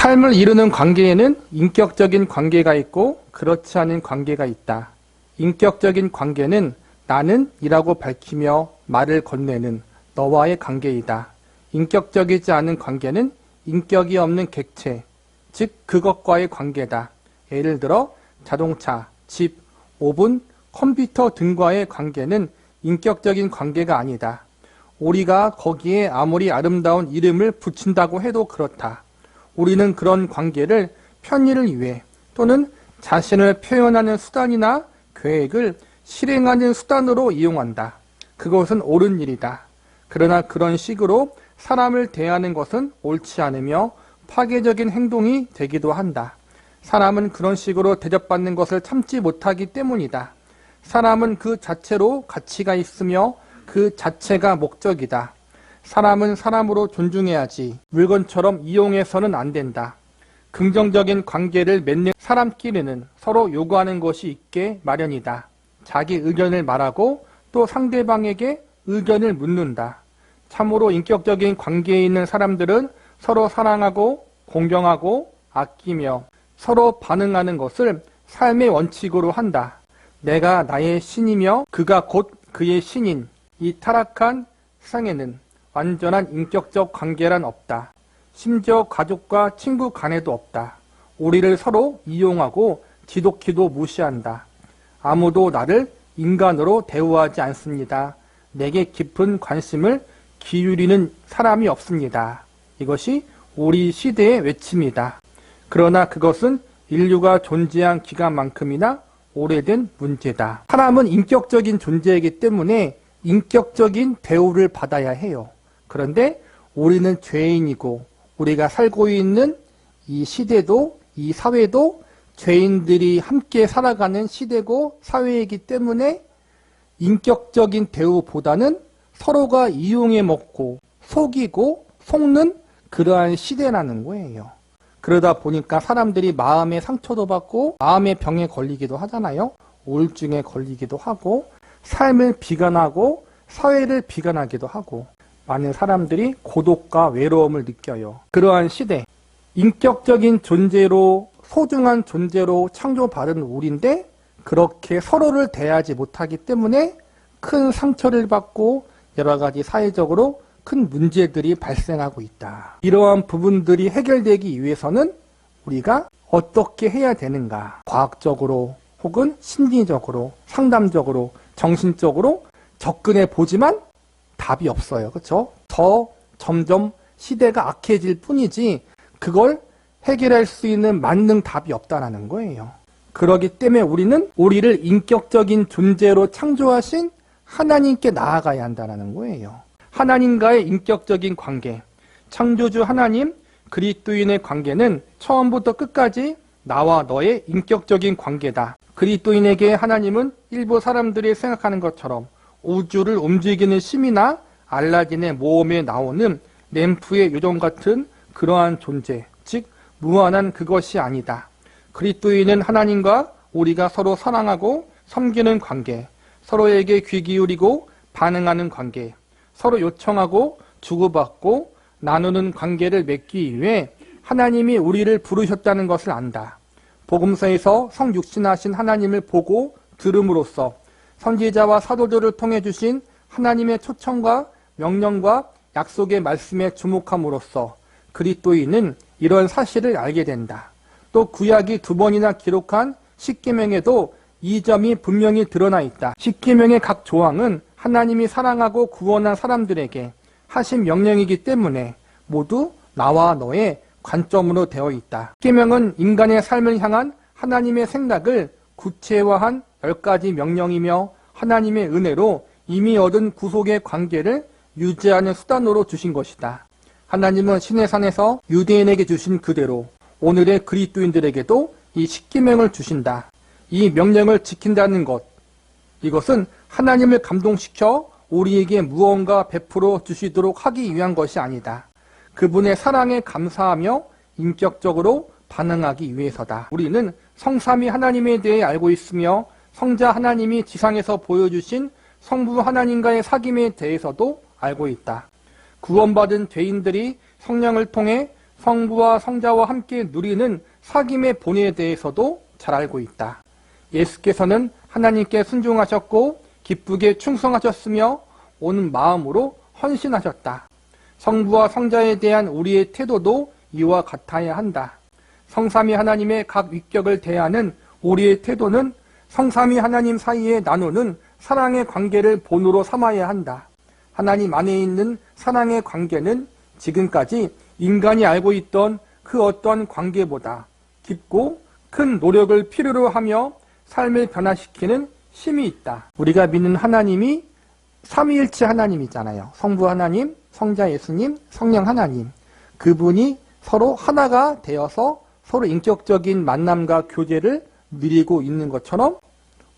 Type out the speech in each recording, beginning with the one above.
삶을 이루는 관계에는 인격적인 관계가 있고 그렇지 않은 관계가 있다. 인격적인 관계는 나는 이라고 밝히며 말을 건네는 너와의 관계이다. 인격적이지 않은 관계는 인격이 없는 객체, 즉 그것과의 관계다. 예를 들어 자동차, 집, 오븐, 컴퓨터 등과의 관계는 인격적인 관계가 아니다. 우리가 거기에 아무리 아름다운 이름을 붙인다고 해도 그렇다. 우리는 그런 관계를 편의를 위해 또는 자신을 표현하는 수단이나 계획을 실행하는 수단으로 이용한다. 그것은 옳은 일이다. 그러나 그런 식으로 사람을 대하는 것은 옳지 않으며 파괴적인 행동이 되기도 한다. 사람은 그런 식으로 대접받는 것을 참지 못하기 때문이다. 사람은 그 자체로 가치가 있으며 그 자체가 목적이다. 사람은 사람으로 존중해야지 물건처럼 이용해서는 안 된다. 긍정적인 관계를 맺는 사람끼리는 서로 요구하는 것이 있게 마련이다. 자기 의견을 말하고 또 상대방에게 의견을 묻는다. 참으로 인격적인 관계에 있는 사람들은 서로 사랑하고 공경하고 아끼며 서로 반응하는 것을 삶의 원칙으로 한다. 내가 나의 신이며 그가 곧 그의 신인 이 타락한 세상에는 완전한 인격적 관계란 없다. 심지어 가족과 친구 간에도 없다. 우리를 서로 이용하고 지독히도 무시한다. 아무도 나를 인간으로 대우하지 않습니다. 내게 깊은 관심을 기울이는 사람이 없습니다. 이것이 우리 시대의 외침이다. 그러나 그것은 인류가 존재한 기간만큼이나 오래된 문제다. 사람은 인격적인 존재이기 때문에 인격적인 대우를 받아야 해요. 그런데 우리는 죄인이고 우리가 살고 있는 이 시대도 이 사회도 죄인들이 함께 살아가는 시대고 사회이기 때문에 인격적인 대우보다는 서로가 이용해 먹고 속이고 속는 그러한 시대라는 거예요. 그러다 보니까 사람들이 마음의 상처도 받고 마음의 병에 걸리기도 하잖아요. 우울증에 걸리기도 하고 삶을 비관하고 사회를 비관하기도 하고 많은 사람들이 고독과 외로움을 느껴요. 그러한 시대, 인격적인 존재로 소중한 존재로 창조받은 우리인데 그렇게 서로를 대하지 못하기 때문에 큰 상처를 받고 여러 가지 사회적으로 큰 문제들이 발생하고 있다. 이러한 부분들이 해결되기 위해서는 우리가 어떻게 해야 되는가? 과학적으로 혹은 심리적으로, 상담적으로, 정신적으로 접근해 보지만 답이 없어요. 그렇죠? 더 점점 시대가 악해질 뿐이지 그걸 해결할 수 있는 만능 답이 없다는 거예요. 그렇기 때문에 우리는 우리를 인격적인 존재로 창조하신 하나님께 나아가야 한다는 거예요. 하나님과의 인격적인 관계, 창조주 하나님, 그리스도인의 관계는 처음부터 끝까지 나와 너의 인격적인 관계다. 그리스도인에게 하나님은 일부 사람들이 생각하는 것처럼 우주를 움직이는 심이나 알라딘의 모험에 나오는 램프의 요정 같은 그러한 존재, 즉 무한한 그것이 아니다. 그리스도인은 하나님과 우리가 서로 사랑하고 섬기는 관계, 서로에게 귀 기울이고 반응하는 관계, 서로 요청하고 주고받고 나누는 관계를 맺기 위해 하나님이 우리를 부르셨다는 것을 안다. 복음서에서 성육신하신 하나님을 보고 들음으로써 선지자와 사도들을 통해 주신 하나님의 초청과 명령과 약속의 말씀에 주목함으로써 그리스도인은 이런 사실을 알게 된다. 또 구약이 2번이나 기록한 십계명에도 이 점이 분명히 드러나 있다. 십계명의 각 조항은 하나님이 사랑하고 구원한 사람들에게 하신 명령이기 때문에 모두 나와 너의 관점으로 되어 있다. 십계명은 인간의 삶을 향한 하나님의 생각을 구체화한 10가지 명령이며 하나님의 은혜로 이미 얻은 구속의 관계를 유지하는 수단으로 주신 것이다. 하나님은 시내산에서 유대인에게 주신 그대로 오늘의 그리스도인들에게도 이 십계명을 주신다. 이 명령을 지킨다는 것, 이것은 하나님을 감동시켜 우리에게 무언가 베풀어 주시도록 하기 위한 것이 아니다. 그분의 사랑에 감사하며 인격적으로 반응하기 위해서다. 우리는 성삼위 하나님에 대해 알고 있으며 성자 하나님이 지상에서 보여주신 성부 하나님과의 사귐에 대해서도 알고 있다. 구원받은 죄인들이 성령을 통해 성부와 성자와 함께 누리는 사귐의 본에 대해서도 잘 알고 있다. 예수께서는 하나님께 순종하셨고 기쁘게 충성하셨으며 온 마음으로 헌신하셨다. 성부와 성자에 대한 우리의 태도도 이와 같아야 한다. 성삼위 하나님의 각 위격을 대하는 우리의 태도는 성삼위 하나님 사이에 나누는 사랑의 관계를 본으로 삼아야 한다. 하나님 안에 있는 사랑의 관계는 지금까지 인간이 알고 있던 그 어떤 관계보다 깊고 큰 노력을 필요로 하며 삶을 변화시키는 힘이 있다. 우리가 믿는 하나님이 삼위일체 하나님이잖아요. 성부 하나님, 성자 예수님, 성령 하나님. 그분이 서로 하나가 되어서 서로 인격적인 만남과 교제를 누리고 있는 것처럼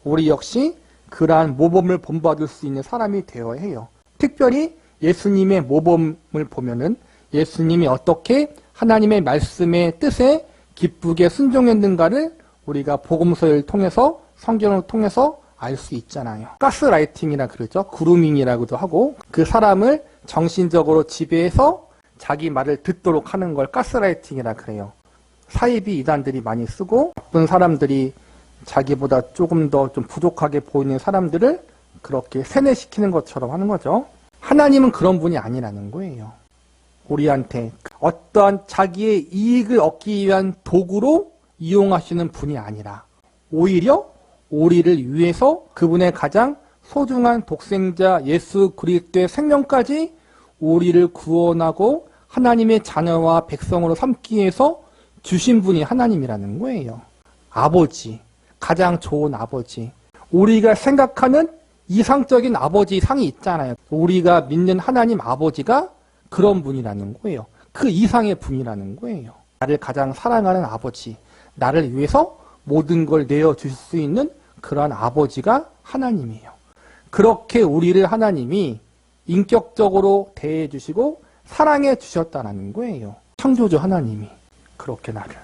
우리 역시 그러한 모범을 본받을 수 있는 사람이 되어야 해요. 특별히 예수님의 모범을 보면은 예수님이 어떻게 하나님의 말씀의 뜻에 기쁘게 순종했는가를 우리가 복음서를 통해서 성경을 통해서 알 수 있잖아요. 가스라이팅이라 그러죠. 그루밍이라고도 하고 그 사람을 정신적으로 지배해서 자기 말을 듣도록 하는 걸 가스라이팅이라 그래요. 사이비 이단들이 많이 쓰고 나쁜 사람들이 자기보다 조금 더 좀 부족하게 보이는 사람들을 그렇게 세뇌시키는 것처럼 하는 거죠. 하나님은 그런 분이 아니라는 거예요. 우리한테 어떠한 자기의 이익을 얻기 위한 도구로 이용하시는 분이 아니라 오히려 우리를 위해서 그분의 가장 소중한 독생자 예수 그리스도의 생명까지 우리를 구원하고 하나님의 자녀와 백성으로 삼기 위해서 주신 분이 하나님이라는 거예요. 아버지, 가장 좋은 아버지. 우리가 생각하는 이상적인 아버지 상이 있잖아요. 우리가 믿는 하나님 아버지가 그런 분이라는 거예요. 그 이상의 분이라는 거예요. 나를 가장 사랑하는 아버지, 나를 위해서 모든 걸 내어주실 수 있는 그런 아버지가 하나님이에요. 그렇게 우리를 하나님이 인격적으로 대해주시고 사랑해 주셨다는 거예요. 창조주 하나님이 그렇게 나를.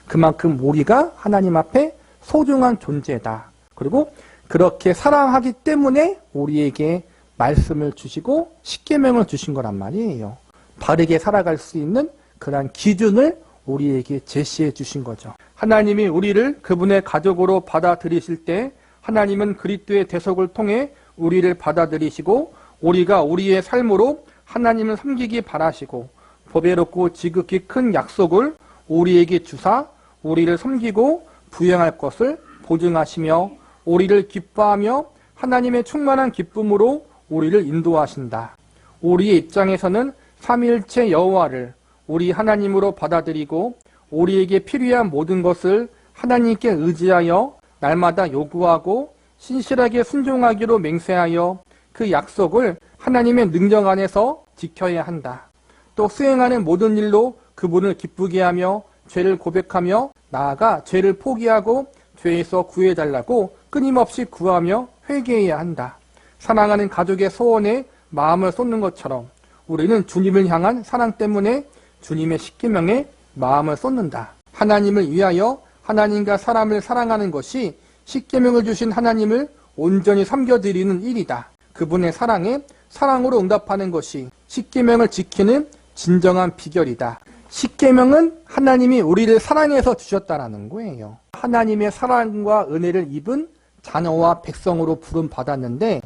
그만큼 우리가 하나님 앞에 소중한 존재다. 그리고 그렇게 사랑하기 때문에 우리에게 말씀을 주시고 십계명을 주신 거란 말이에요. 바르게 살아갈 수 있는 그런 기준을 우리에게 제시해 주신 거죠. 하나님이 우리를 그분의 가족으로 받아들이실 때 하나님은 그리스도의 대속을 통해 우리를 받아들이시고 우리가 우리의 삶으로 하나님을 섬기기 바라시고 보배롭고 지극히 큰 약속을 우리에게 주사 우리를 섬기고 부행할 것을 보증하시며 우리를 기뻐하며 하나님의 충만한 기쁨으로 우리를 인도하신다. 우리의 입장에서는 삼위일체 여호와를 우리 하나님으로 받아들이고 우리에게 필요한 모든 것을 하나님께 의지하여 날마다 요구하고 신실하게 순종하기로 맹세하여 그 약속을 하나님의 능력 안에서 지켜야 한다. 또 수행하는 모든 일로 그분을 기쁘게 하며 죄를 고백하며 나아가 죄를 포기하고 죄에서 구해달라고 끊임없이 구하며 회개해야 한다. 사랑하는 가족의 소원에 마음을 쏟는 것처럼 우리는 주님을 향한 사랑 때문에 주님의 십계명에 마음을 쏟는다. 하나님을 위하여 하나님과 사람을 사랑하는 것이 십계명을 주신 하나님을 온전히 섬겨드리는 일이다. 그분의 사랑에 사랑으로 응답하는 것이 십계명을 지키는 진정한 비결이다. 십계명은 하나님이 우리를 사랑해서 주셨다는 거예요. 하나님의 사랑과 은혜를 입은 자녀와 백성으로 부름받았는데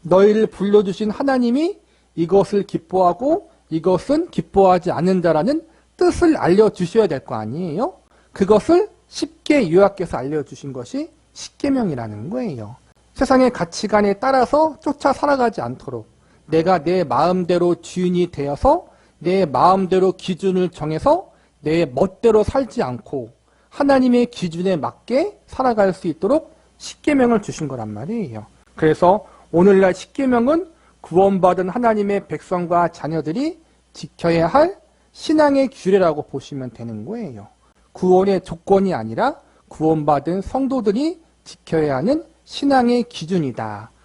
너희를 불러주신 하나님이 이것을 기뻐하고 이것은 기뻐하지 않는다라는 뜻을 알려주셔야 될 거 아니에요? 그것을 쉽게 요약해서 알려주신 것이 십계명이라는 거예요. 세상의 가치관에 따라서 쫓아 살아가지 않도록 내가 내 마음대로 주인이 되어서 내 마음대로 기준을 정해서 내 멋대로 살지 않고 하나님의 기준에 맞게 살아갈 수 있도록 십계명을 주신 거란 말이에요. 그래서 오늘날 십계명은 구원받은 하나님의 백성과 자녀들이 지켜야 할 신앙의 규례라고 보시면 되는 거예요. 구원의 조건이 아니라 구원받은 성도들이 지켜야 하는 신앙의 기준이다.